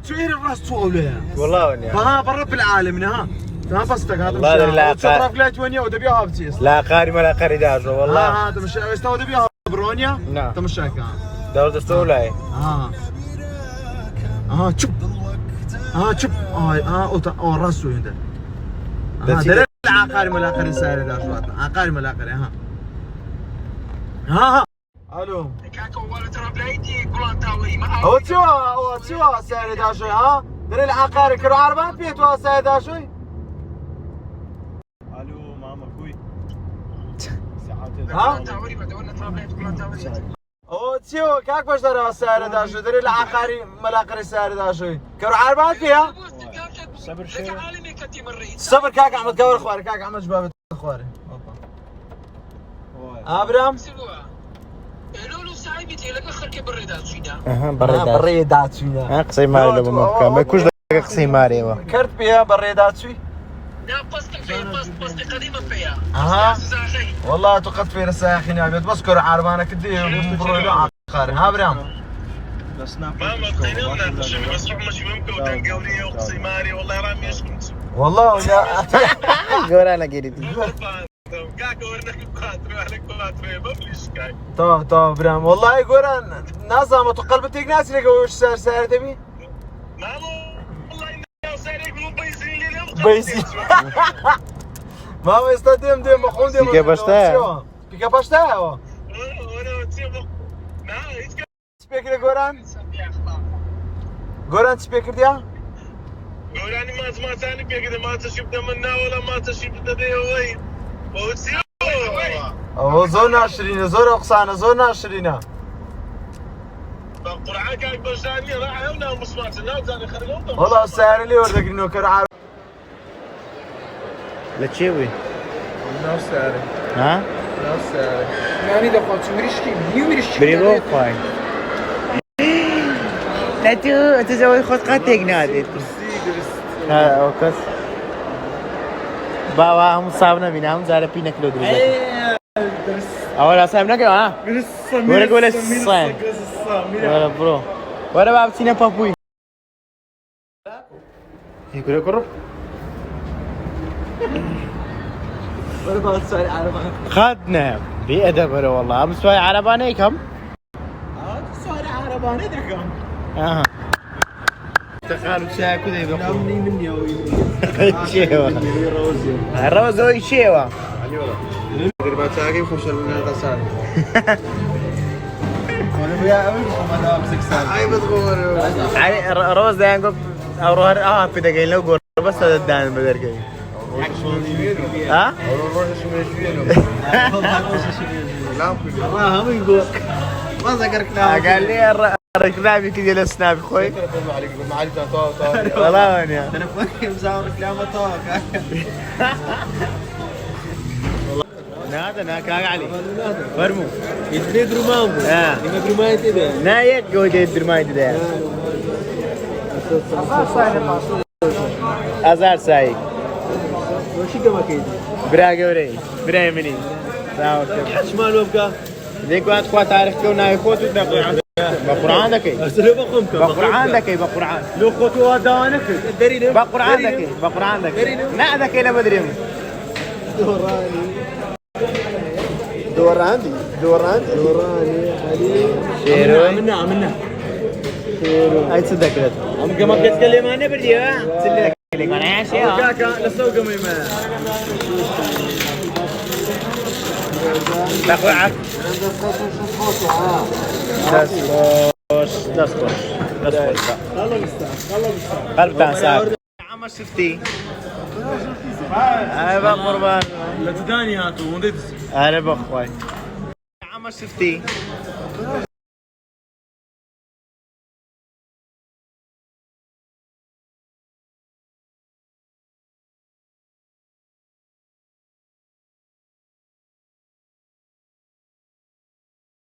شو هي الراس تقولها والله ونيا ها برب العالم ها تمام بسطك هذا والله لا شطرف لا تونيا ودبيها بتيس لا قاري ولا قاري داجو والله ها هذا مش استوى دبيها برونيا نعم تمشي كان دور دستولاي شوف شوف او راسو هنا دليل عقاري ملاقري سائر داشوات عقاري ملاقري ها الو كاكو ولا ترى بلايتي كلان تاوي ما هو تشوا سائر داشوي ها دليل عقاري كرو عربان بيتوا سائر داشوي الو ماما كوي ها تاوري ما دورنا ترى بلايتي كلان تاوري هو تشوا كاك باش دار سائر داشوي دليل عقاري ملاقري سائر داشوي كرو عربان فيها صبر شوي عالمي كتي مريت صبر كاك احمد كور اخواري كاك احمد شباب اخواري ابرام لولو سايبتي لك اخر كبريدات شينا بريدات شوينا قصي ماري لو مكا ما يكونش قصي ماري كرت بيها بريدات شوي لا بسطك فيها بسطي قديمه فيها والله تقد في رساخين يا بيت بسكر عربانك كدي مبرودة عقاري ها برام ماما قينونا بس روح مش ممكن وتنقوني وقصي ماري والله رامي يشكنت والله ولا قول انا قريتي طب برام والله يقول ناس ما تقلب ناس اللي وش سعر تبي ماما والله انه سعر يقولون بيزين لي بيزين ماما يستديم ديم مخون ديم بيكا باشتا بيكا باشتا وانا تسيبه سبيكر قران سبيكر ديا قراني ما ثاني بيقدر ما تشوف منا ولا ما تشوف تدي وين وتسيبه زورنا 20 زور اقصانا زورنا 20 القرعه كان بجاني راح هنا مصمات الناس ثاني خرجوا والله السعر اللي وردك انه كرعه لا تشوي نفس سعر ها نفس سعر يعني دخلت مريشكي نيو مريشكي بريبو فاين لا تزوي خد قاتك نادي ها اوكس بابا هم صابنا بينا هم زاره بينا كيلو درس اول صابنا كده ها ولا الصين ولا برو ولا باب سينا بابوي يقول كرو ولا بعد سعر عربان خدنا بأدب والله ام سواي عرباني كم سعر عربان ادركم اها تخيل شاي كذا يبقى مني شيوا الروزو شيوا قربات ساقي خوش الغسال وانا ويا ابي ما امسك سال اي بتغور يعني روز ده ينقب او روح في دقيقه لو قول بس هذا الدان بدر كي ها والله هم يقول ما ذكرك قال لي الركلامي كذا للسناب خوي والله وين يا انا فاكر مساوي ركلامه طاق هذا كاغ علي فرمو يدري مامو يدري ما يتبع نايك جود يدري ما يتبع ازار سايق وش كما كيد براغوري بريمني ساو شمال وبقى ديك وقت قوات تعرف كون هاي خوت بقران دكي بقران دكي بقران لو خوتو هدانك دري بقران دكي بقران دكي لا دكي لا بدري دوراني علي شيرو منا هاي تصدق كده ام كما تتكلم انا بدي تصدق لك انا يا شيخ كاكا لسوق ميما بقعك دستوش قلب كان ساعد عم شفتي هاي بقى قربان لا تداني هاتو وندز انا بخوي عم شفتي